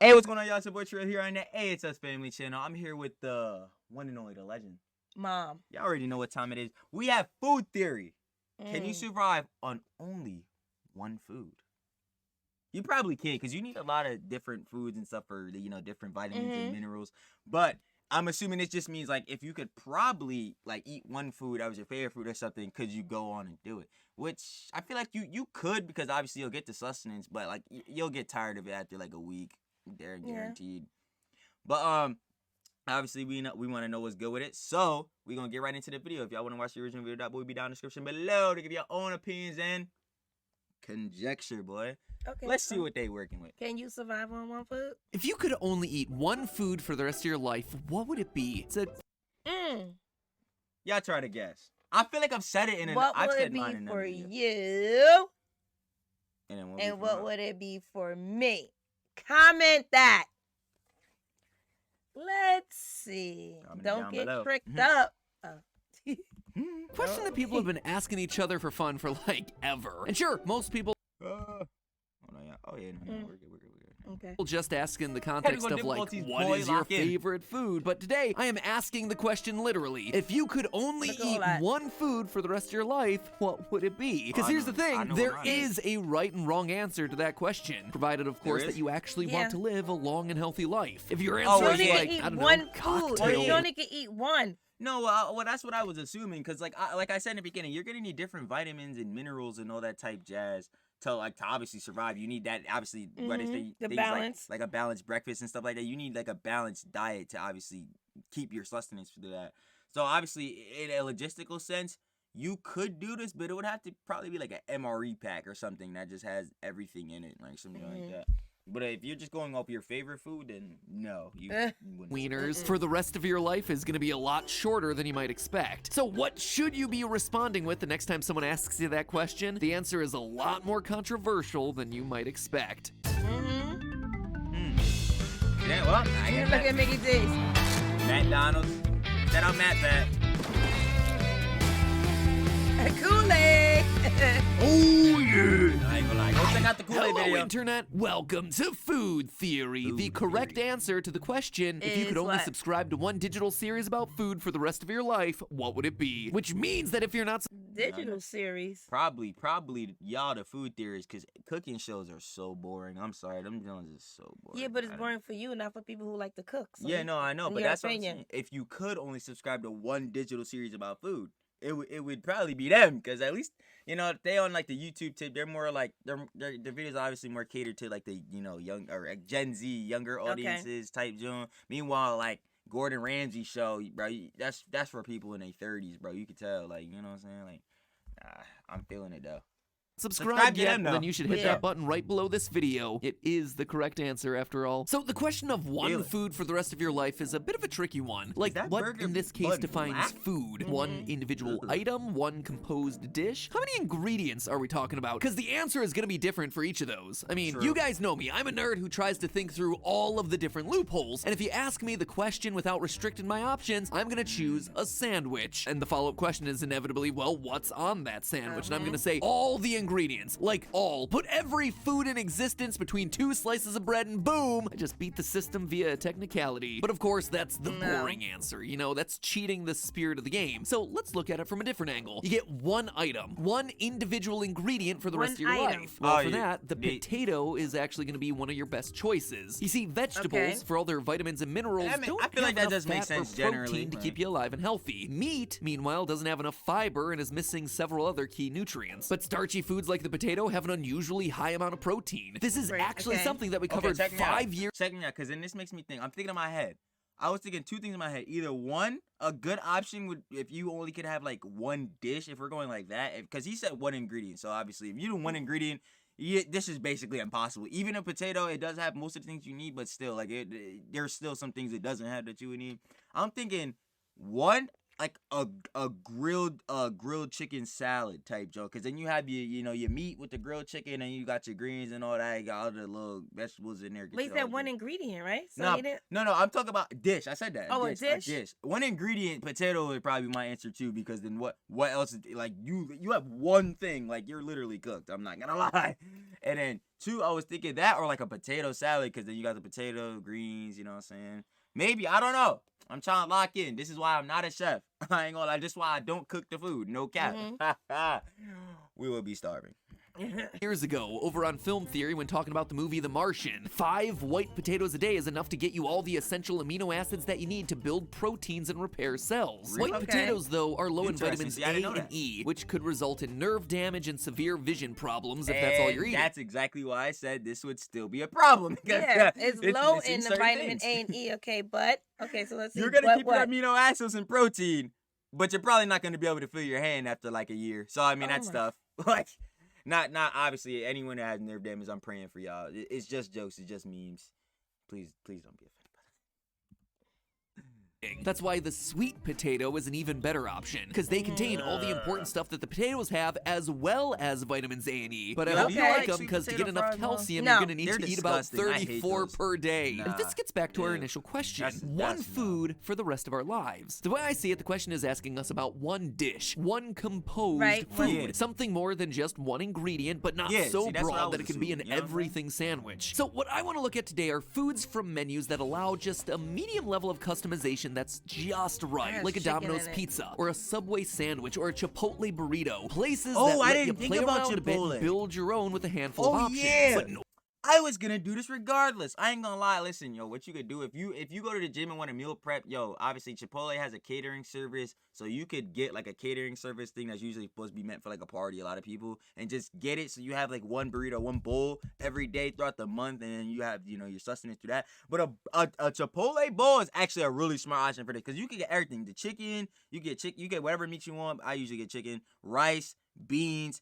Hey, what's going on, y'all? It's your boy Trill here on the AHS Family Channel. I'm here with the one and only, the legend. Mom. Y'all already know what time it is. We have food theory. Can you survive on only one food? You probably can, because you need a lot of different foods and stuff for, different vitamins and minerals. But I'm assuming this just means, like, if you could probably, like, eat one food that was your favorite food or something, could you go on and do it? Which I feel like you could, because obviously you'll get the sustenance, but, like, you'll get tired of it after, like, a week. They're guaranteed. But obviously we want to know what's good with it, so we're gonna get right into the video. If y'all want to watch the original video, that will be down in the description below to give your own opinions and conjecture, boy. Okay. Let's see what they working with. Can you survive on one food? If you could only eat one food for the rest of your life, what would it be? It's a Y'all try to guess. I feel like I've said it in an. What I've would said it be mine in for video. you? And what would it be for me? Comment that. Let's see. Comment Don't down get below. tricked up. question that people have been asking each other for fun for like ever. And sure, most people Oh yeah, no, we're good. Okay. just ask in the context of like, difficulties, what boy, is your lock in. favorite food? But today, I am asking the question literally. If you could only Look at all eat that. one food for the rest of your life, what would it be? Because I here's know- the I thing, know there what mine is a right and wrong answer to that question. Provided, of course, There that is? you actually Yeah. want to live a long and healthy life. If your Oh, answer You wait, is only yeah. like, can eat I don't one know, food. cocktail. You only can eat one. No, well, that's what I was assuming, because like I said in the beginning, you're gonna need different vitamins and minerals and all that type jazz to obviously survive. You need that, obviously, whether it's The things balance. like a balanced breakfast and stuff like that. You need like a balanced diet to obviously keep your sustenance for that. So obviously, in a logistical sense, you could do this, but it would have to probably be like an MRE pack or something that just has everything in it, like something like that. But if you're just going off your favorite food, then no, you wouldn't. Wieners for the rest of your life is going to be a lot shorter than you might expect. So what should you be responding with the next time someone asks you that question? The answer is a lot more controversial than you might expect. Yeah, well, I You guess look at Mickey D's. McDonald's. Shout out Matt Fat. Kool-Aid. Oh yeah! I ain't gonna lie. Go check out the Kool-Aid Hello, video. Internet. Welcome to Food Theory. The Food correct Theory. answer to the question, if you Is could only what? subscribe to one digital series about food for the rest of your life, what would it be? Which means that if you're not Digital series. Probably y'all the food theorists, because cooking shows are so boring. I'm sorry, them Jones is so boring. Yeah, but it's I don't- boring for you, not for people who like to cook. So Yeah, no, I know, in but your that's what I'm opinion. saying. If you could only subscribe to one digital series about food, it would probably be them, because at least they on like the YouTube tip. They're more like their videos are obviously more catered to like the young or like Gen Z younger audiences type Joan. Meanwhile, like Gordon Ramsay show, bro, that's for people in their 30s, bro. You could tell, like, you know what I'm saying, like. I'm feeling it though. subscribed to yet, them, though. then you should hit Yeah. that button right below this video. It is the correct answer after all. So the question of one Really? food for the rest of your life is a bit of a tricky one. Like, that what burger in this case bun defines black? food? One individual Ugh. item? One composed dish? How many ingredients are we talking about? Because the answer is going to be different for each of those. I mean, True. you guys know me. I'm a nerd who tries to think through all of the different loopholes. And if you ask me the question without restricting my options, I'm going to choose a sandwich. And the follow-up question is inevitably, well, what's on that sandwich? And I'm going to say all the ingredients. Like all. Put every food in existence between two slices of bread and boom, I just beat the system via a technicality. But of course, that's the boring answer. That's cheating the spirit of the game. So let's look at it from a different angle. You get one item, one individual ingredient for the rest of your One item. life. Well, Oh, for yeah. that, the potato is actually going to be one of your best choices. You see, vegetables, Okay. for all their vitamins and minerals, I mean, don't I feel like have that enough does make fat or sense protein generally, to right. keep you alive and healthy. Meat, meanwhile, doesn't have enough fiber and is missing several other key nutrients. But starchy foods like the potato have an unusually high amount of protein. This is Right, actually okay. something that we Okay, covered check me out. 5 years Check me out, because then this makes me think. I'm thinking in my head. I was thinking two things in my head. Either one, a good option would, if you only could have like one dish, if we're going like that, because he said one ingredient. So obviously, if you do one ingredient, this is basically impossible. Even a potato, it does have most of the things you need, but still, like there's still some things it doesn't have that you would need. I'm thinking one like a grilled chicken salad type joke, because then you have your meat with the grilled chicken, and you got your greens and all that. You got all the little vegetables in there. But he get it all said one good. ingredient, right? So No, he didn't. no, I'm talking about dish. I said that. Oh, a dish? One ingredient, potato would probably be my answer too, because then what else? Like you have one thing, like you're literally cooked. I'm not gonna lie. And then two, I was thinking that or like a potato salad, because then you got the potato, greens. You know what I'm saying? Maybe, I don't know. I'm trying to lock in. This is why I'm not a chef. I ain't gonna lie. This is why I don't cook the food. No cap. We will be starving. Years ago, over on Film Theory, when talking about the movie The Martian, 5 white potatoes a day is enough to get you all the essential amino acids that you need to build proteins and repair cells. Really? White Okay. potatoes, though, are low in Interesting. vitamins See, A I didn't know and that. E, which could result in nerve damage and severe vision problems if that's all you're And eating. that's exactly why I said this would still be a problem. because, Yeah, it's low missing in the certain vitamin things. A and E. Okay, but okay, so let's see. You're gonna what, keep what? your amino acids and protein, but you're probably not gonna be able to feel your hand after like a year. So I mean, Oh that's my- tough. Like, not obviously anyone that has nerve damage. I'm praying for y'all. It's just jokes. It's just memes. Please don't be offended. That's why the sweet potato is an even better option, because they contain all the important stuff that the potatoes have, as well as vitamins A and E. But I Yo, hope do you you like like them, sweet because to potato get enough fries, Mom? calcium, No. you're gonna need They're to eat about disgusting. I hate 34 those. per day. Nah. This gets back to our Ew. initial question. That's One no. food for the rest of our lives. The way I see it, the question is asking us about one dish, one composed Right, food. one- Yeah. Something more than just one ingredient, but not Yeah, so see, that's what I broad was that it can be an assuming, you know what I'm saying? everything sandwich. So what I want to look at today are foods from menus that allow just a medium level of customization that's just right, has like a chicken Domino's in it. pizza, or a Subway sandwich, or a Chipotle burrito. Places Oh, that I let didn't you think play about around a bit and Chipotle. build your own with a handful of Oh, options. yeah. But no I was gonna do this regardless. I ain't gonna lie. Listen, yo, what you could do if you go to the gym and want to meal prep, yo, obviously Chipotle has a catering service, so you could get like a catering service thing that's usually supposed to be meant for like a party, a lot of people, and just get it so you have like one burrito, one bowl every day throughout the month, and then you have your sustenance through that. But a Chipotle bowl is actually a really smart option for this, because you can get everything: the chicken, you get whatever meat you want. I usually get chicken, rice, beans.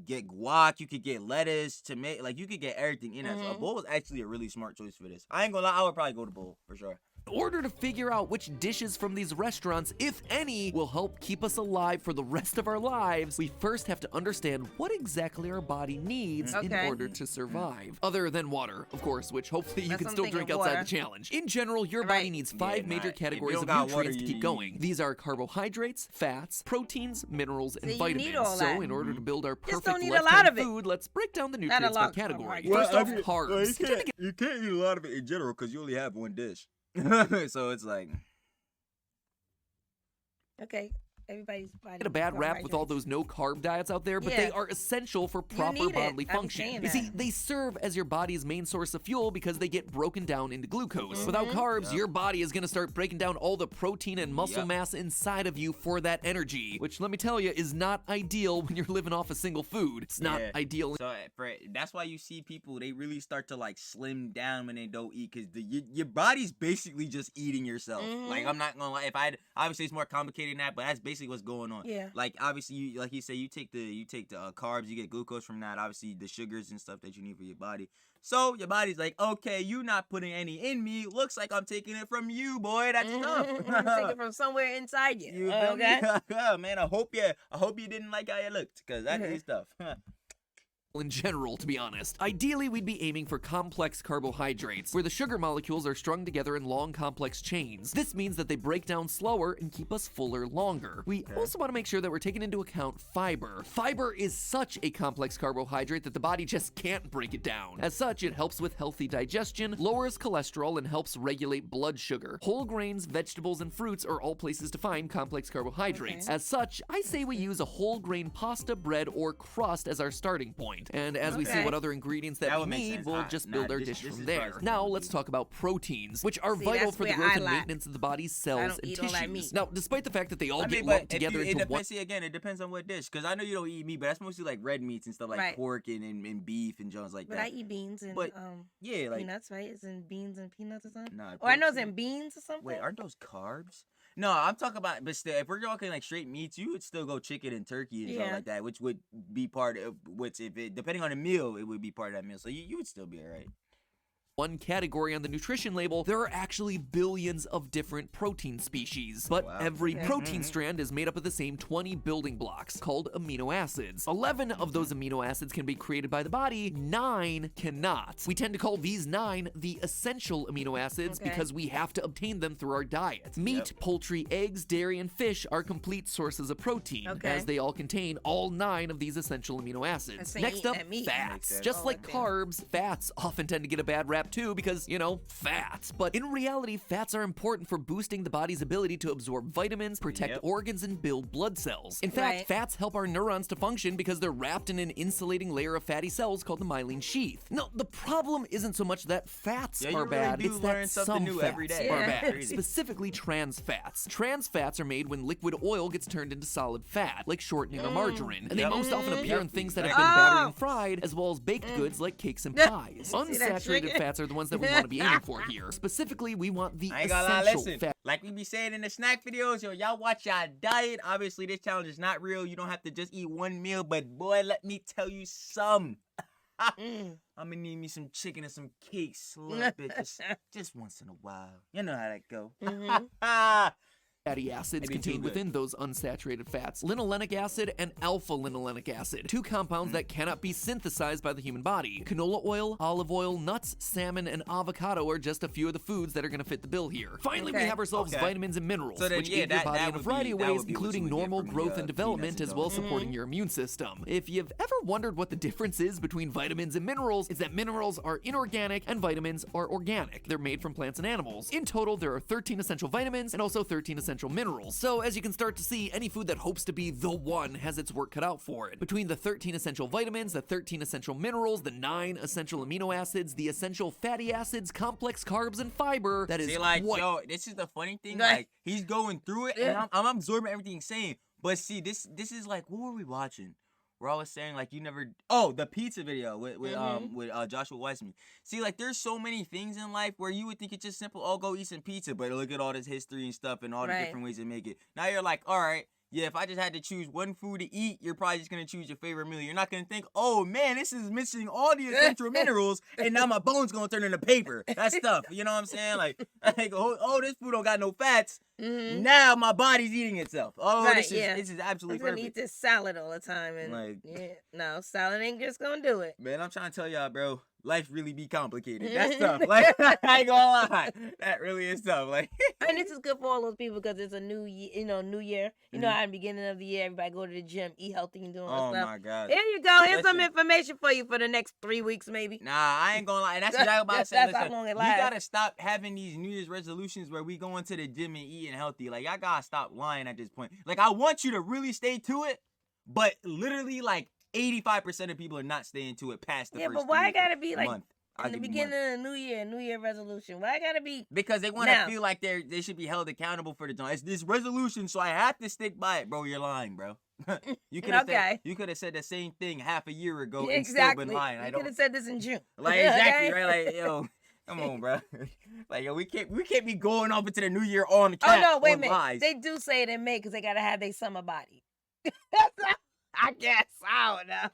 Get guac, you could get lettuce, tomato, like you could get everything in it. So a bowl is actually a really smart choice for this. I ain't gonna lie, I would probably go to bowl for sure. In order to figure out which dishes from these restaurants, if any, will help keep us alive for the rest of our lives, we first have to understand what exactly our body needs in Okay. order to survive. Other than water, of course, which hopefully you That's can what I'm still thinking, drink outside water. the challenge. In general, your body Right. needs 5 Yeah, major nah, if you categories don't of got nutrients water, to keep you- going. These are carbohydrates, fats, proteins, minerals, and So you need vitamins. all So that. in order to build our Just perfect don't need a lot lifetime of it. food, let's break down the Not a nutrients by lot of category. carbohydrates. First off, carbs. You tend to get you can't eat a lot of it in general because you only have one dish. So it's like, Okay, everybody's body. a bad rap with all those no-carb diets out there, but they Yeah. are essential for proper need it. bodily I'm function. saying You see, that. they serve as your body's main source of fuel because they get broken down into glucose. Without carbs, your body is going to start breaking down all the protein and muscle Yep. mass inside of you for that energy, which, let me tell you, is not ideal when you're living off a single food. It's not Yeah. ideal. So that's why you see people, they really start to like slim down when they don't eat, because your body's basically just eating yourself. Like, I'm not gonna lie, obviously it's more complicated than that, but that's basically what's going on. Yeah. Like, obviously like you say, you take the carbs, you get glucose from that, obviously the sugars and stuff that you need for your body. So your body's like, okay, you not putting any in me. Looks like I'm taking it from you, boy. That's tough. Take it from somewhere inside you. You feel Okay. me? Man, I hope you didn't like how you looked, because that is tough. In general, to be honest. Ideally, we'd be aiming for complex carbohydrates, where the sugar molecules are strung together in long, complex chains. This means that they break down slower and keep us fuller longer. We also want to make sure that we're taking into account fiber. Fiber is such a complex carbohydrate that the body just can't break it down. As such, it helps with healthy digestion, lowers cholesterol, and helps regulate blood sugar. Whole grains, vegetables, and fruits are all places to find complex carbohydrates. Okay. As such, I say we use a whole grain pasta, bread, or crust as our starting point. And as we see Okay. what other ingredients that That we would make need, sense. we'll Alright, just nah, build our this- dish this from is there. probably Now something let's we talk about proteins, which are See, vital that's for the where growth I and lack. maintenance of the body's cells don't and eat all that tissues. meat. Now, despite the fact that they all I get mean, lumped but together it into one. depends. See, again, it depends on what dish. Because I know you don't eat meat, but that's mostly like red meats and stuff like Right. pork and beef and jones like But that. I eat beans and But, yeah, like peanuts, right? It's in beans and peanuts or something. nah. Or I know it's protein- in beans or something. Wait, aren't those carbs? No, I'm talking about. But still, if we're talking like straight meats, you would still go chicken and turkey and stuff Yeah. like that, which would be part of. Which, if it depending on the meal, it would be part of that meal. So you would still be alright. one category on the nutrition label, there are actually billions of different protein species. But Wow. every Okay. protein strand is made up of the same 20 building blocks called amino acids. 11 of those amino acids can be created by the body, 9 cannot. We tend to call these 9 the essential amino acids Okay. because we have to obtain them through our diet. Meat, poultry, eggs, dairy, and fish are complete sources of protein, Okay. as they all contain all 9 of these essential amino acids. That's saying Next eating up, that meat. Makes fats. sense. Just Oh, like damn. carbs, fats often tend to get a bad rap too because, you know, fats. But in reality, fats are important for boosting the body's ability to absorb vitamins, protect Yep. organs, and build blood cells. In fact, Right. fats help our neurons to function because they're wrapped in an insulating layer of fatty cells called the myelin sheath. No, the problem isn't so much that fats Yeah, you are really bad, do it's learn that something some new fats every day. are Yeah. bad. Crazy. Specifically trans fats. Trans fats are made when liquid oil gets turned into solid fat, like shortening or margarine. And they Yep. most often appear Yep, in things that have exactly. been battered Oh. and fried, as well as baked goods like cakes and pies. See that Unsaturated trigger? fats are the ones that we want to be aiming for here. Specifically, we want the I ain't gonna lie, essential listen. fat. Like we be saying in the snack videos, yo, y'all watch y'all diet. Obviously, this challenge is not real. You don't have to just eat one meal, but boy, let me tell you some. Mm. I'm gonna need me some chicken and some cakes a little bit, just once in a while. You know how that go. Mhm. Fatty acids Maybe too contained good. within those unsaturated fats, linolenic acid and alpha-linolenic acid, two compounds that cannot be synthesized by the human body. Canola oil, olive oil, nuts, salmon, and avocado are just a few of the foods that are going to fit the bill here. Finally, we Okay. have ourselves Okay. vitamins and minerals, So then, which yeah, aid your that- body that in a would variety be- of that ways, would be what including you would get normal from the, growth and peanuts development, and as well as donuts. supporting your immune system. If you've ever wondered what the difference is between vitamins and minerals, it's that minerals are inorganic and vitamins are organic. They're made from plants and animals. In total, there are 13 essential vitamins and also 13 essential minerals. So as you can start to see, any food that hopes to be the one has its work cut out for it. Between the 13 essential vitamins, the 13 essential minerals, the 9 essential amino acids, the essential fatty acids, complex carbs, and fiber, that is See, like, quite yo, this is the funny thing. Right. Like, he's going through it, and Yeah. I'm absorbing everything he's saying. But see, this is like, what were we watching? Where I was saying like you never. Oh, the pizza video with Joshua Weissman. See, like, there's so many things in life where you would think it's just simple. Oh, go eat some pizza, but look at all this history and stuff and all the Right. different ways to make it. Now you're like, all right. Yeah, if I just had to choose one food to eat, you're probably just gonna choose your favorite meal. You're not gonna think, oh man, this is missing all the essential minerals, and now my bones gonna turn into paper. That's tough. You know what I'm saying? Like oh, this food don't got no fats. Mhm. Now my body's eating itself. Oh, Right, this yeah. is I'm absolutely gonna eat perfect. this salad all the time, and Like- yeah, no, salad ain't just gonna do it. Man, I'm trying to tell y'all, bro, life really be complicated. That's tough. Like, I ain't gonna lie, that really is tough. Like, And this is good for all those people because it's a new year, new year. You know, Mhm. at the beginning of the year, everybody go to the gym, eat healthy, and doing oh stuff. my god. Here you go. Here's some Listen. information for you for the next 3 weeks, maybe. Nah, I ain't gonna lie. And that's what I was about to say. That's how Listen, long it we lasts. gotta stop having these New Year's resolutions where we going to the gym and eating healthy. Like, y'all gotta stop lying at this point. Like, I want you to really stay to it, but literally, like, 85% of people are not staying to it past the Yeah, first but why three- it gotta be like month. I'll in the give you beginning month. of the New Year resolution? Why it gotta be? Because they want to Now. feel like they should be held accountable for the joint. It's this resolution, so I have to stick by it, bro. You're lying, bro. You could have Okay. said the same thing half a year ago and Exactly. still been lying. I You could don't have said this in June. like exactly Okay? right. Like, yo, come on, bro. Like, yo, we can't be going off into the new year on Oh cap no, wait a on minute. lies. They do say it in May because they gotta have their summer body. I guess. I don't know.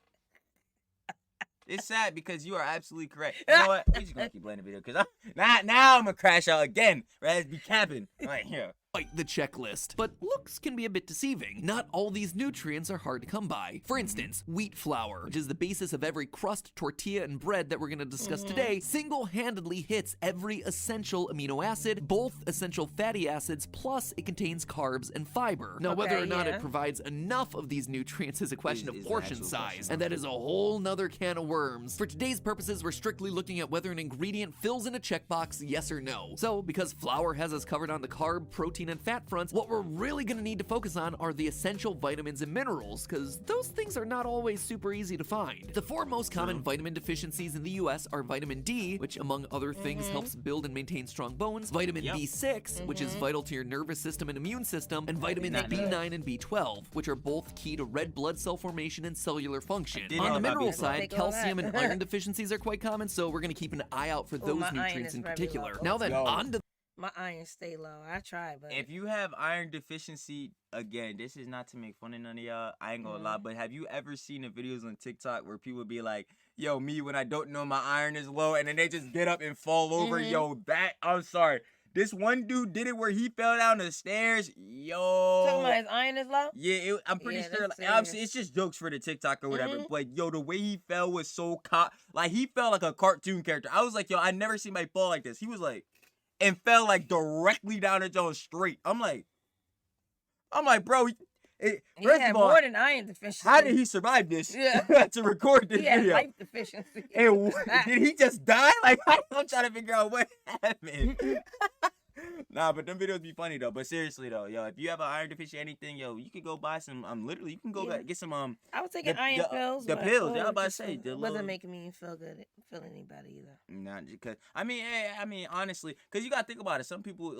It's sad because you are absolutely correct. You know what? We just gonna keep playing the video because now I'm gonna crash out again. Right? Be capping. Right here. quite the checklist. But looks can be a bit deceiving. Not all these nutrients are hard to come by. For instance, wheat flour, which is the basis of every crust, tortilla, and bread that we're going to discuss today, single-handedly hits every essential amino acid, both essential fatty acids, plus it contains carbs and fiber. Now, whether Okay, or not yeah. it provides enough of these nutrients is a question Is of the portion actual size, question. and that is a whole nother can of worms. For today's purposes, we're strictly looking at whether an ingredient fills in a checkbox, yes or no. So, because flour has us covered on the carb, protein, and fat fronts, what we're really gonna need to focus on are the essential vitamins and minerals, because those things are not always super easy to find. The four most common vitamin deficiencies in the US are vitamin D, which among other things helps build and maintain strong bones, vitamin Yep. B6, which is vital to your nervous system and immune system, and vitamins Not good. B9 and B12, which are both key to red blood cell formation and cellular function. did On know the about mineral B12. side, Take all that. calcium and iron deficiencies are quite common, so we're gonna keep an eye out for those my iron nutrients is in very particular. low. Now then, Yo. on to My iron stay low. I try, but If you have iron deficiency, again, this is not to make fun of none of y'all. I ain't gonna lie, but have you ever seen the videos on TikTok where people be like, Yo, me when I don't know my iron is low, and then they just get up and fall over. Mhm. Yo, I'm sorry. This one dude did it where he fell down the stairs. Yo. Talking about his iron is low. Yeah, I'm pretty Yeah, sure. that's Obviously, serious. it's just jokes for the TikTok or whatever. Mhm. But yo, the way he fell was so like he fell like a cartoon character. I was like, yo, I never seen my fall like this. He was like, and fell like directly down the Jones straight. I'm like, bro. He First had of all, more than iron deficiency. how did he survive this? Yeah. To record this He had video. life deficiency. And did he just die? Like, I'm trying to figure out what happened. Nah, but them videos be funny though. But seriously though, yo, if you have an iron deficiency, anything, yo, you could go buy some. Literally, you can go Yeah. get some. I was taking the- iron the- pills. the but, pills, yeah, I oh, about to just, say, the it little- wasn't making me feel good, feel any better either. Not because I mean, honestly, because you gotta think about it. Some people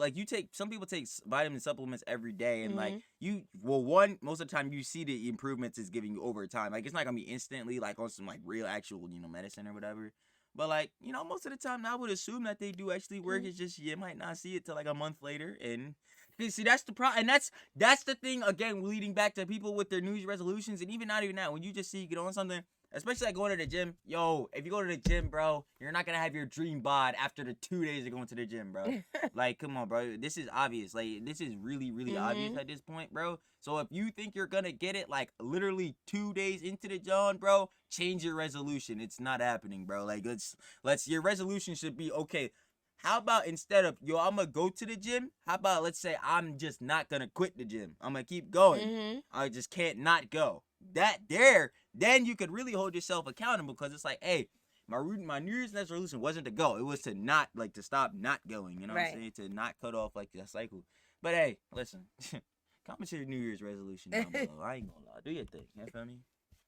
some people take vitamin supplements every day, and like most of the time you see the improvements it's giving you over time. Like it's not gonna be instantly like on some like real actual medicine or whatever. But like most of the time I would assume that they do actually work. It's just you might not see it till like a month later, and see that's the problem, and that's the thing again leading back to people with their New Year's resolutions, and even not even that when you just see you get on something. Especially like going to the gym. Yo, if you go to the gym, bro, you're not going to have your dream bod after the 2 days of going to the gym, bro. Like, come on, bro. This is obvious. Like, this is really, really obvious at this point, bro. So if you think you're going to get it, like, literally 2 days into the John, bro, change your resolution. It's not happening, bro. Like, your resolution should be, okay, how about instead of, yo, I'm going to go to the gym, how about let's say I'm just not going to quit the gym. I'm going to keep going. I just can't not go. Then you could really hold yourself accountable because it's like, hey, my New Year's resolution wasn't to go. It was to not, like, to stop not going. You know what I'm saying? To not cut off, like, that cycle. But, hey, listen. Comment your New Year's resolution down below. I ain't gonna lie. Do your thing. You feel me?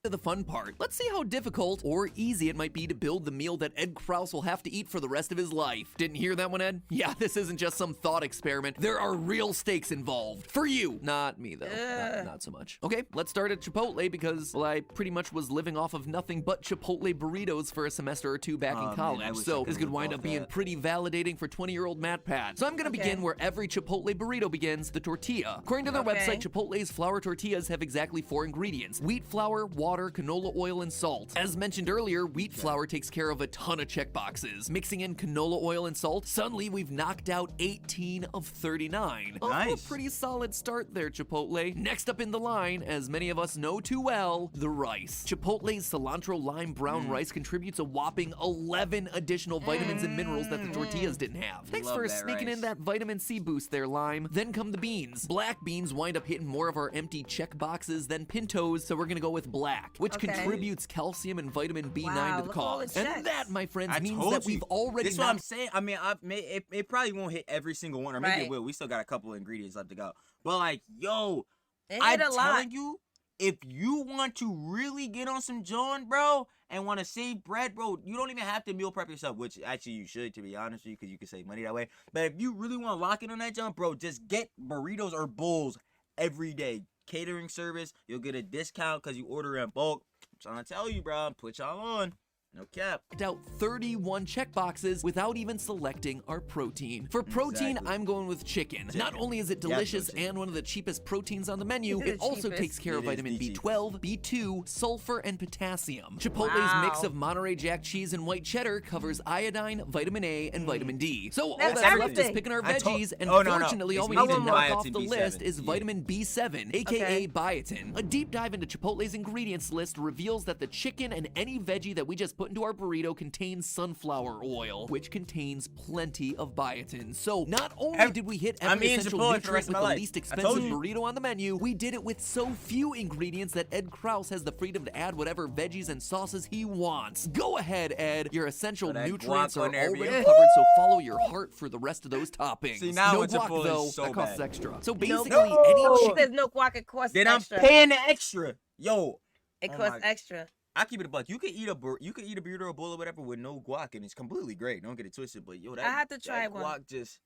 To the fun part. Let's see how difficult or easy it might be to build the meal that Ed Krause will have to eat for the rest of his life. Didn't hear that one, Ed? Yeah, this isn't just some thought experiment. There are real stakes involved. For you. Not me, though. Not so much. Okay, let's start at Chipotle because, well, I pretty much was living off of nothing but Chipotle burritos for a semester or two back in college. Man, So this could wind up being pretty validating for 20-year-old Matt Pat. So I'm gonna Okay. begin where every Chipotle burrito begins, the tortilla. According to their website, Chipotle's flour tortillas have exactly 4 ingredients: wheat flour, water, canola oil, and salt. As mentioned earlier, wheat flour takes care of a ton of checkboxes. Mixing in canola oil and salt, suddenly we've knocked out 18 of 39. Nice. A pretty solid start there, Chipotle. Next up in the line, as many of us know too well, the rice. Chipotle's cilantro lime brown rice contributes a whopping 11 additional vitamins and minerals that the tortillas didn't have. Thanks Love for that sneaking rice. in that vitamin C boost there, Lime. Then come the beans. Black beans wind up hitting more of our empty check boxes than pintos, so we're gonna go with black, which contributes calcium and vitamin B9 Wow, to the look at all the cause. And checks. that, my friends, I means told that we've you. already That's what I'm knocked saying. I mean, it probably won't hit every single one, or maybe Right. it will. We still got a couple of ingredients left to go. But like, yo, It I'm hit a lot. telling you, if you want to really get on some John, bro, and want to save bread, bro, you don't even have to meal prep yourself, which actually you should, to be honest with you, because you can save money that way. But if you really want to lock in on that John, bro, just get burritos or bowls every day. Catering service, you'll get a discount because you order in bulk. I'm trying to tell you, bro, put y'all on. No cap. out 31 checkboxes without even selecting our protein. For protein, Exactly. I'm going with chicken. Not only is it delicious Definitely chicken. and one of the cheapest proteins on the menu, It is it also cheapest. takes care of It is vitamin the B12, B2, sulfur, and potassium. Chipotle's Wow. mix of Monterey Jack cheese and white cheddar covers iodine, vitamin A, and vitamin D. So all That's that's left is everything. picking our I told- veggies, and Oh, no, no. fortunately, all It's we need to mixing knock off biotin the B7. list is Yeah. vitamin B7, aka Okay. biotin. A deep dive into Chipotle's ingredients list reveals that the chicken and any veggie that we just put into our burrito contains sunflower oil, which contains plenty of biotin. So not only did we hit I'm every eating essential Chipotle for the nutrient rest of with my the life. least I expensive told you. burrito on the menu, we did it with so few ingredients that Ed Krause has the freedom to add whatever veggies and sauces he wants. Go ahead, Ed. Your essential Throw that nutrients guac are on there, already baby. covered, so follow your heart for the rest of those toppings. See, now no it's guac, Chipotle though. so that costs bad. extra. So No, basically, no. any chicken. There's no guac. It costs Then extra. I'm paying the extra. Yo, It Oh costs my- extra. I keep it a buck. You can eat a burrito or bowl or whatever with no guac, and it's completely great. Don't get it twisted. But yo, that I have to try that one. guac just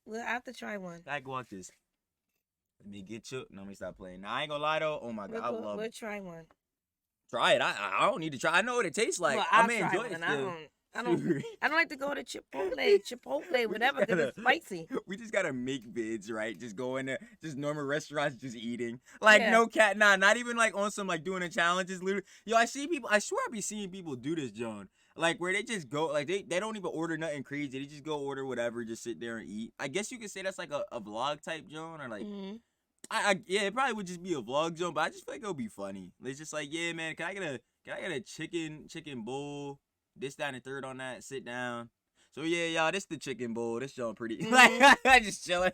Well, I have to try one. that guac just. Let me get you. No, let me stop playing. Now I ain't gonna lie though. Oh my god, I love We'll it. try one. Try it. I don't need to try. I know what it tastes like. Well, I I'll may try enjoy one. it I still. don't. I don't like to go to Chipotle, whatever, because it's spicy. We just gotta make vids, right? Just go in there, just normal restaurants, just eating. Like Yeah. no cat, nah, not even like on some like doing the challenges. Literally, yo, I see people. I swear I be seeing people do this, John. Like where they just go, like they don't even order nothing crazy. They just go order whatever, just sit there and eat. I guess you could say that's like a vlog type, John, or like. Mhm. Yeah, it probably would just be a vlog, John, but I just feel like it'll be funny. It's just like, yeah, man, can I get a chicken bowl? This, that, and the third on that. Sit down. So yeah, y'all, this the chicken bowl. This John pretty. Like I just chilling.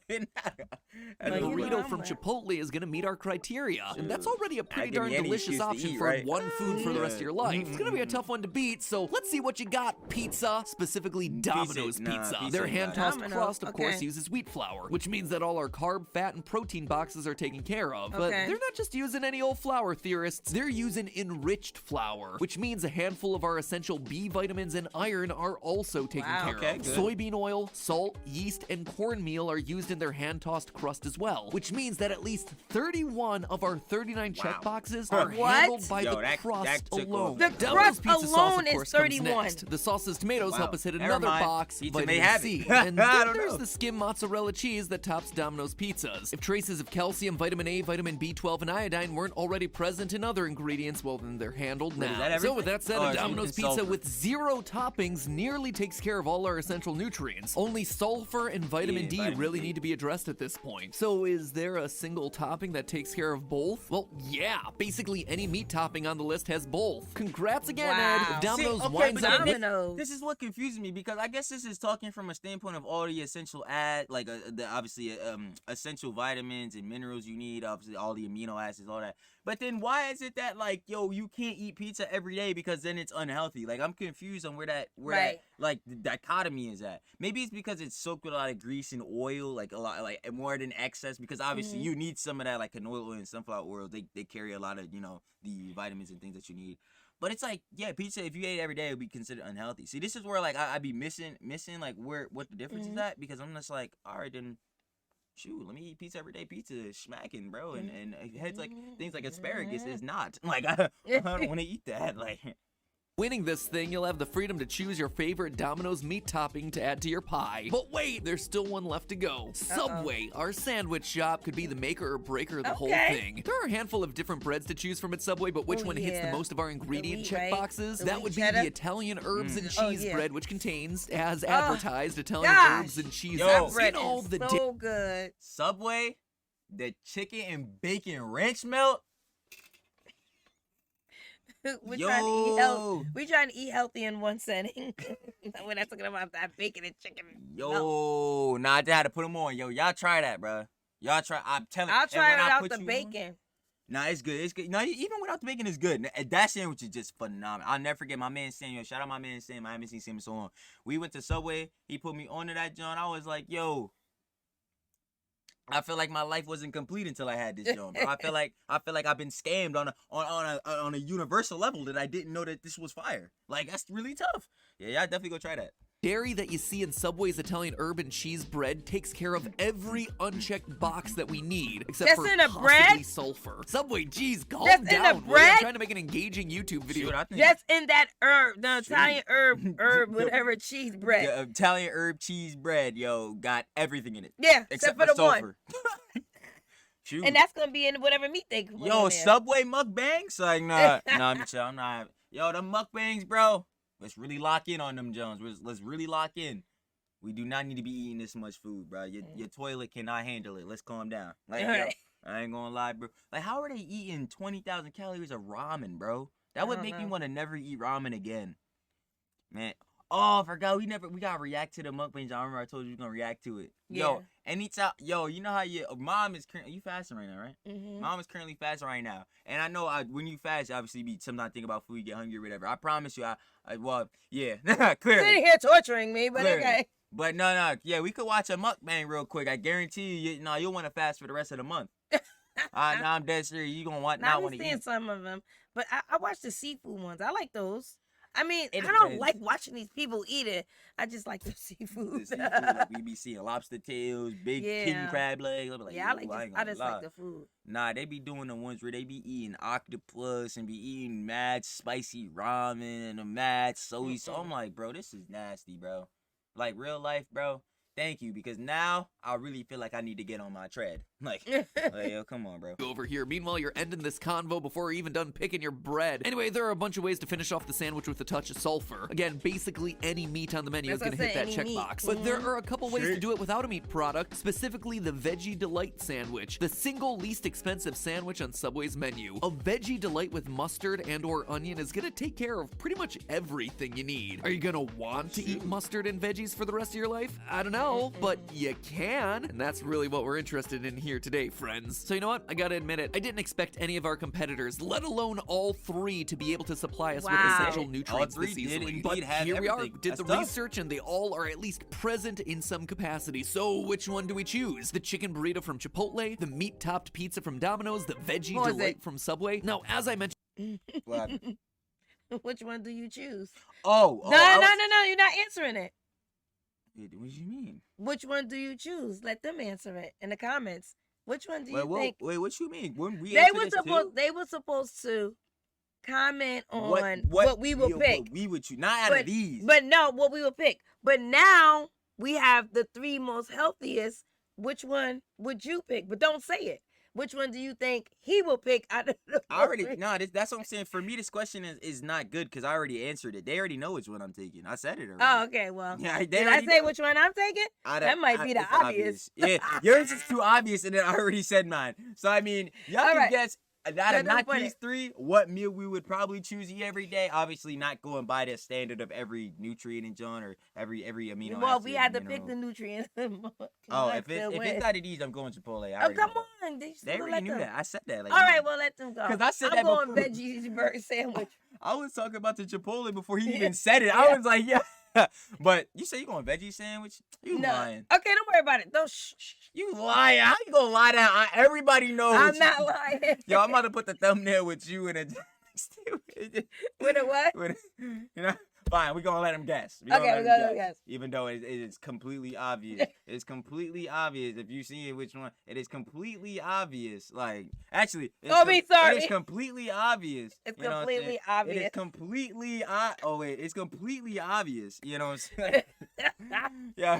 A Like, you know, burrito I'm from like- Chipotle is gonna meet our criteria, and that's Sure. already a pretty I darn give you any delicious excuse to option eat, for right? one food for the rest of your life. Yeah. It's gonna be a tough one to beat, so let's see what you got. Pizza, specifically Domino's Nah, pizza. pizza Their ain't got it. hand-tossed Domino's, crust, of course, okay. uses wheat flour, which means that all our carb, fat, and protein boxes are taken care of. But Okay. they're not just using any old flour, theorists. They're using enriched flour, which means a handful of our essential B vitamins and iron are also taken Wow. care Okay, of. good. Soybean oil, salt, yeast, and cornmeal are used in their hand-tossed crust as well, which means that at least 31 of our 39 check boxes are What? handled by Yo, the that crust took alone. off. The Domino's crust pizza sauce, alone of is course, comes 31. next. The sauce's tomatoes help Wow. us hit Never another mind. box, Pizza may vitamin have C. it. And I then don't there's know. the skim mozzarella cheese that tops Domino's pizzas. If traces of calcium, vitamin A, vitamin B12, and iodine weren't already present in other ingredients, well, then they're handled Wait, is now. that So everything? with that said, Oh, a it's Domino's using pizza sulfur. with 0 toppings nearly takes care of all our essential nutrients. Only sulfur and vitamin Yeah, D vitamin really D. need to be addressed at this point. So is there a single topping that takes care of both? Well, yeah. Basically any meat topping on the list has both. Congrats again, Wow. Ed. If Domino's See, okay, winds but up Domino's. This is what confuses me because I guess this is talking from a standpoint of all the essential the obviously essential vitamins and minerals you need, obviously all the amino acids, all that. But then why is it that like yo you can't eat pizza every day because then it's unhealthy? Like I'm confused on where that Right. like the dichotomy is at. Maybe it's because it's soaked with a lot of grease and oil, like a lot like more than excess. Because obviously you need some of that, like canola oil and sunflower oil. They carry a lot of the vitamins and things that you need. But it's like, yeah, pizza, if you ate it every day, it would be considered unhealthy. See, this is where, like, I'd be missing, like, what the difference is at. Because I'm just like, all right, then, shoot, let me eat pizza every day. Pizza is smacking, bro. And heads like, things like asparagus is not. Like, I don't want to eat that. Like, winning this thing, you'll have the freedom to choose your favorite Domino's meat topping to add to your pie. But wait, there's still one left to go. Subway, our sandwich shop, could be the maker or breaker of the whole Okay. thing. There are a handful of different breads to choose from at Subway, but which Oh, one hits the yeah. most of our ingredient wheat, check right? boxes? The That wheat would be cheddar? the Italian herbs and Oh, cheese yeah. bread, which contains, as advertised, Italian gosh. herbs and cheese. Yo. That bread You know, is the so good. Subway, the chicken and bacon ranch melt. We're trying to eat healthy. Yo, We're trying to eat healthy in one setting. We're not talking about that bacon and chicken. No. yo, nah, I just had to put them on. Yo, y'all try that, bro. Y'all try. I'm telling. I'll and try when it I without put the you on- bacon. Nah, it's good. It's good. No, even without the bacon, it's good. That sandwich is just phenomenal. I'll never forget my man Sam. Yo, shout out my man Sam. I haven't seen Sam in so long. We went to Subway. He put me onto that joint. I was like, yo, I feel like my life wasn't complete until I had this joint, bro. I feel like I've been scammed on a universal level that I didn't know that this was fire. Like that's really tough. Yeah, y'all definitely go try that. dairy that you see in Subway's Italian herb and cheese bread takes care of every unchecked box that we need, except That's for in a possibly bread? sulfur. Subway, geez, calm That's in a down. will you? I'm bread? trying to make an engaging YouTube video. Shoot, I think Just in that herb, the Shoot. Italian herb, whatever cheese bread. the Italian herb cheese bread, yo, got everything in it Yeah, except for the one. sulfur. Shoot. And that's gonna be in whatever meat they put Yo, in there. Subway mukbangs? Like, nah, I'm chill. I'm not. Yo, the mukbangs, bro. Let's really lock in on them, Jones. Let's really lock in. We do not need to be eating this much food, bro. Your toilet cannot handle it. Let's calm down. Like, yo, Alright. I ain't gonna lie, bro. Like, how are they eating 20,000 calories of ramen, bro? That would don't make me know. want to never eat ramen again. Man. Oh, I forgot. We gotta react to the mukbangs. I remember I told you we gonna react to it. Yo, anytime, you know how your mom is currently, you fasting right now, right? Mhm. Mom is currently fasting right now, and I know when you fast, you obviously be sometimes think about food, you get hungry or whatever. I promise you, well, yeah, clearly. Sitting here torturing me, but Clearly. okay. But no, yeah, we could watch a mukbang real quick. I guarantee you, you'll want to fast for the rest of the month. I'm dead serious. You gonna Now not I'm want to seeing eat. some of them, but I watch the seafood ones. I like those. I mean, It I don't depends. like watching these people eat it. I just like the The seafood. seafood, like, we be seeing lobster tails, big king Yeah. crab legs. I'm like, Yeah, yo, I ain't I gonna just lie. like the food. Nah, they be doing the ones where they be eating octopus and be eating mad spicy ramen and a mad soy sauce. I'm like, bro, this is nasty, bro. Like, real life, bro. Thank you, because now I really feel like I need to get on my tread. Like yo, come on, bro. Over here. Meanwhile, you're ending this convo before we're even done picking your bread. Anyway, there are a bunch of ways to finish off the sandwich with a touch of sulfur. Again, basically any meat on the menu is That's gonna what I hit that said, any checkbox. meat. But there are a couple ways to Shit. do it without a meat product, specifically the Veggie Delight sandwich, the single least expensive sandwich on Subway's menu. A Veggie Delight with mustard and or onion is gonna take care of pretty much everything you need. Are you gonna want to eat mustard and veggies for the rest of your life? I don't know, but you can, and that's really what we're interested in here today, friends. So you know what? I gotta admit it, I didn't expect any of our competitors, let alone all three, to be able to supply us with Wow. essential nutrients three this did easily. indeed But have here we are, everything. did the That's tough. research, and they all are at least present in some capacity. So which one do we choose? The chicken burrito from Chipotle, the meat-topped pizza from Domino's, the Veggie Pause Delight it. from Subway? Now, as I mentioned, What happened? Which one do you choose? Oh, No, I was- no, you're not answering it. Wait, what do you mean? Which one do you choose? Let them answer it in the comments. Which one do you Wait, think? wait, what you mean? When we They answer were this supposed. too? They were supposed to comment on what we will meal pick. We would choose, not out But of these. but no, what we will pick. But now we have the three most healthiest. Which one would you pick? But don't say it. Which one do you think he will pick out of the I already three? that's what I'm saying. For me, this question is not good because I already answered it. They already know which one I'm taking. I said it already. Oh, okay. Well, Yeah, they did I already say know. which one I'm taking? That might be the it's obvious. Yeah, yours is too obvious, and then I already said mine. So I mean, y'all All can right. guess out Let of them not put these it. three, what meal we would probably choose every day. Obviously, not going by the standard of every nutrient in John or every amino Well, acid. we had to mineral. pick the nutrients. Oh, if it's out of these, I'm going Chipotle. I Oh, already come know that. on. They They already knew that. I said that. Like, All right, well, let them go. 'Cause I said I'm that going before. veggie burger sandwich. I was talking about the Chipotle before he even said it. I was like, yeah. But you say you going veggie sandwich? You No. lying. Okay, don't worry about it. Don't shh. You lying. How you gonna lie down? Everybody knows. I'm not lying. Yo, I'm about to put the thumbnail with you and a With a what? with you know. Fine, we're gonna let him guess. Okay, we're him gonna let him guess. Even though it is completely obvious. It's completely obvious. If you see which one, it is completely obvious. Like, actually, it's Oh, be sorry. It is completely obvious. It's You know what I'm completely saying? obvious. It is completely it's completely obvious. You know what I'm saying? Yeah.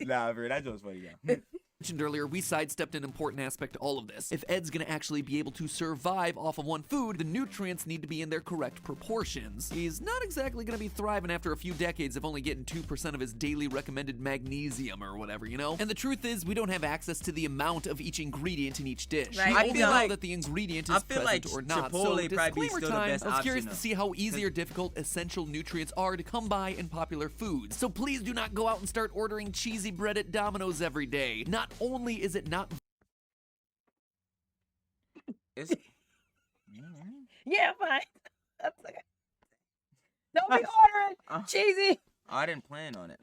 Nah, bro, that joke's funny, yeah. mentioned earlier, we sidestepped an important aspect to all of this. If Ed's gonna actually be able to survive off of one food, the nutrients need to be in their correct proportions. He's not exactly gonna be thriving after a few decades of only getting 2% of his daily recommended magnesium or whatever, you know? And the truth is, we don't have access to the amount of each ingredient in each dish. Right. We I only feel know like- that the ingredient I is feel present like or not. Chipotle So, probably be disclaimer still the time, best I was curious option, to though. see how easy or difficult essential nutrients are to come by in popular foods. So please do not go out and start ordering cheesy bread at Domino's every day. Not only is it not It's Yeah, fine. That's okay. Don't be ordering cheesy. I didn't plan on it.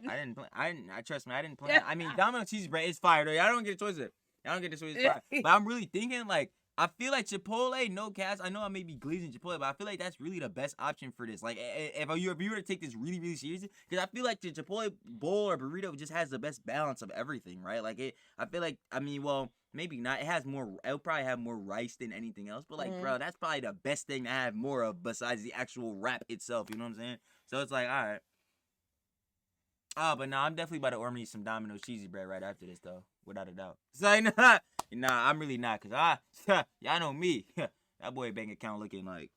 I trust me, I didn't plan. I mean, Domino's cheese bread is fire though. Y'all don't get a choice of it. Y'all don't get a choice of it. But I'm really thinking like I feel like Chipotle, no cast. I know I may be glazing Chipotle, but I feel like that's really the best option for this. Like, if you were to take this really, really seriously, because I feel like the Chipotle bowl or burrito just has the best balance of everything, right? Like, I feel like, I mean, well, maybe not. It has more. It'll probably have more rice than anything else. But like, bro, that's probably the best thing to have more of besides the actual wrap itself. You know what I'm saying? So it's like, all right. Oh, but nah, I'm definitely about to order me some Domino's cheesy bread right after this, though, without a doubt. So nah, I'm really not, cause y'all know me. That boy bank account looking like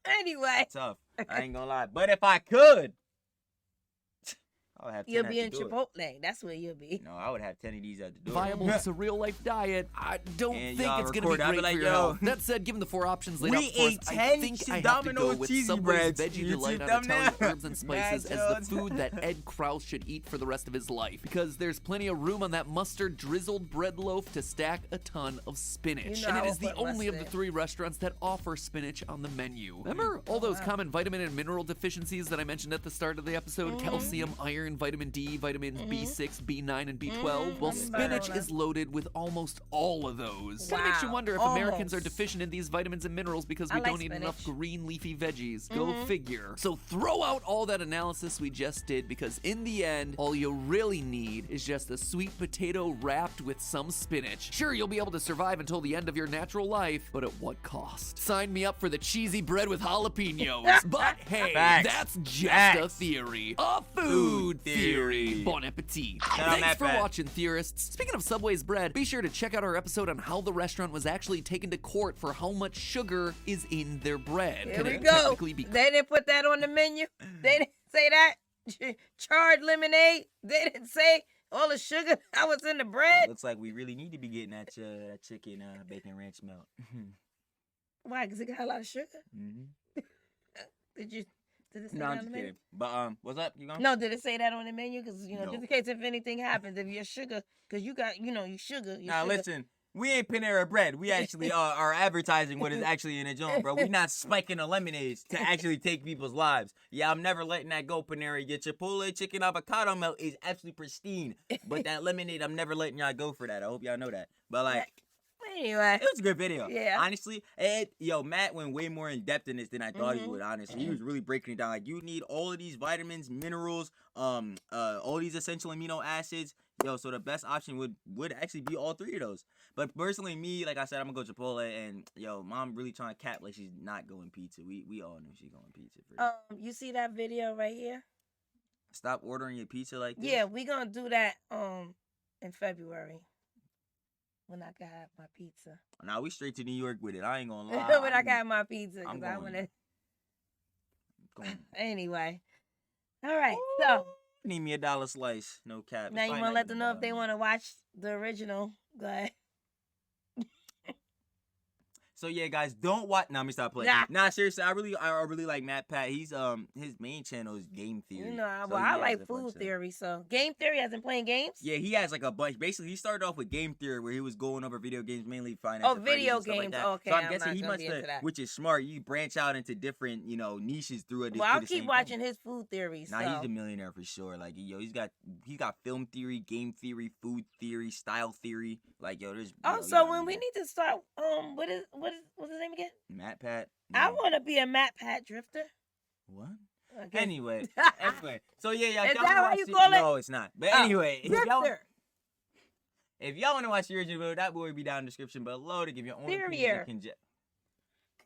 Anyway, tough. I ain't gonna lie, but if I could, I would have 10 you'll at be the in door. Chipotle. That's where you'll be. No, I would have 10 of these at the door. viable surreal life diet, I don't And think y'all it's gonna be record it. I'll great be like, for your yo. health. That said, given the 4 options laid We out for us, ate I 10 think I have to Domino's go with cheesy Subway's breads. Veggie Delight YouTube on Italian thumbnail. herbs and spices Mad as the Jones. food that Ed Krause should eat for the rest of his life, because there's plenty of room on that mustard drizzled bread loaf to stack a ton of spinach. You know And I it will is the put only of the mustard. 3 restaurants that offer spinach on the menu. Remember all those wow. common vitamin and mineral deficiencies that I mentioned at the start of the episode? Calcium, iron, vitamin D, vitamins Mhm. B6, B9, and B12. Mhm. Well, I'm spinach about is loaded with almost all of those. Kinda makes you Wow, wonder if Americans are almost. deficient in these vitamins and minerals because I we like don't eat enough spinach. green leafy veggies. Go Mhm. figure. So throw out all that analysis we just did, because in the end, all you really need is just a sweet potato wrapped with some spinach. Sure, you'll be able to survive until the end of your natural life, but at what cost? Sign me up for the cheesy bread with jalapenos. But hey, Facts. that's just a Facts. theory. A food Food theory. theory. Bon appetit. out Thanks Matt for Pat. watching, theorists. Speaking of Subway's bread, be sure to check out our episode on how the restaurant was actually taken to court for how much sugar is in their bread. Here Can we it go. technically be They didn't put that on the menu. They didn't say that. Charred lemonade. They didn't say all the sugar that was in the bread. Looks like we really need to be getting that chicken bacon ranch melt. Why? Because it got a lot of sugar. Mm-hmm. Did it say No, that I'm on just the menu? kidding. But what's up? You going? No, did it say that on the menu? Because No. just in case if anything happens, if you're sugar, because you got you sugar. Nah, listen. We ain't Panera Bread. We actually are advertising what is actually in the joint, bro. We not spiking the lemonades to actually take people's lives. Yeah, I'm never letting that go, Panera. Your Chipotle chicken avocado melt is absolutely pristine. But that lemonade, I'm never letting y'all go for that. I hope y'all know that. But like, Anyway, it was a good video. Yeah. Honestly, Matt went way more in depth in this than I thought he would, honestly. He was really breaking it down. Like, you need all of these vitamins, minerals, all these essential amino acids. So the best option would actually be all three of those. But personally, me, like I said, I'm gonna go Chipotle, and mom really trying to cap like she's not going pizza. We all knew she's going pizza for this. you see that video right here? Stop ordering your pizza like this. Yeah, we gonna do that in February when I can have my pizza. Now we straight to New York with it. I ain't gonna lie. when I can have my pizza, I'm because I going. wanna. Going. Anyway, all right. So Need me $1 slice. No cap. now you It's wanna fine, let them know if they $1. wanna watch the original. Go ahead. So yeah, guys, don't watch. Nah, let me stop playing. Nah. Nah, seriously, I really like Matt Pat. He's his main channel is Game Theory. Well, So I he has like a bunch food of- theory. So game theory hasn't playing games. Yeah, he has like a bunch. Basically, he started off with Game Theory, where he was going over video games, mainly Final Fantasy video and stuff like games. that. Okay, so I'm I'm guessing not he gonna must be into have, that. which is smart. You branch out into different, niches through it. Well, I'll keep watching his food theories. Nah, so. he's a millionaire for sure. Like, he's got film theory, game theory, food theory, style theory. Like, there's. Oh, so when we need to start, what's his name again? Matt Pat. I no. want to be a Matt Pat drifter. What? Okay. Anyway, so yeah, y'all. Is y'all that wanna how watch you it? call it? No, it's not. But Oh, anyway, drifter. if y'all want to watch the original video, that will be down in the description below to give your own Theorier.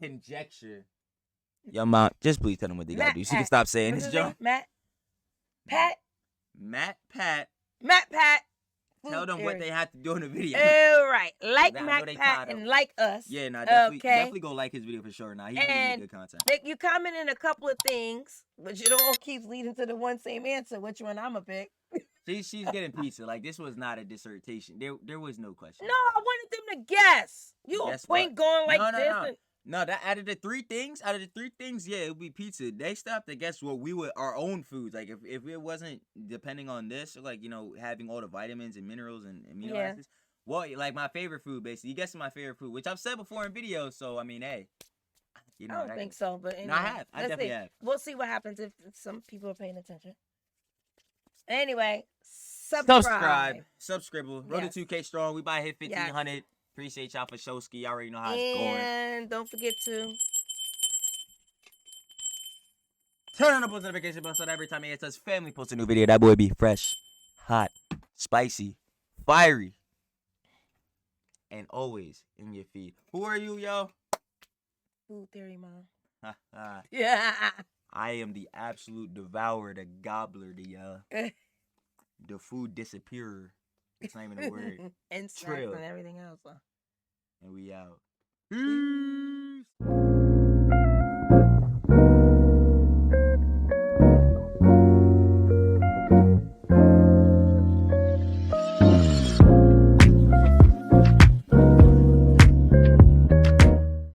conjecture. Yo, mom, just please tell them what they gotta Matt do. She can Pat. stop saying What's this, his Joe. name? Matt Pat. Matt Pat. Food Tell them what theory. they have to do in the video. All right, like I know Matt they Pat tired of- and like us. Yeah, nah, Okay. definitely go like his video for sure. Nah, he really And- make good content. You comment in a couple of things, but it all keeps leading to the one same answer. Which one I'ma pick? She's getting pizza. Like, this was not a dissertation. There was no question. No, I wanted them to guess. You Guess a point what? going like No. this? And, No, that out of the three things, yeah, it would be pizza. They stopped to guess what we would our own foods. Like, if it wasn't depending on this, like, having all the vitamins and minerals and amino Yeah. acids. Well, like my favorite food, basically. You guessing my favorite food, which I've said before in videos. So I mean, hey, I don't that- think so, but anyway, No, I have. I let's definitely see. have. We'll see what happens if some people are paying attention. Anyway, subscribe. Subscribe. Road Yes. to 2K strong. We about to hit 1,500. Appreciate y'all for Showski. Y'all already know how it's going. And don't forget to Turn on the post notification bell so that every time it says family post a new video, that boy be fresh, hot, spicy, fiery, and always in your feed. Who are you, yo? food theory, mom. I Yeah. am the absolute devourer, the gobbler, the food disappearer. It's not even a word. And snacks Trill. and everything else. And we out.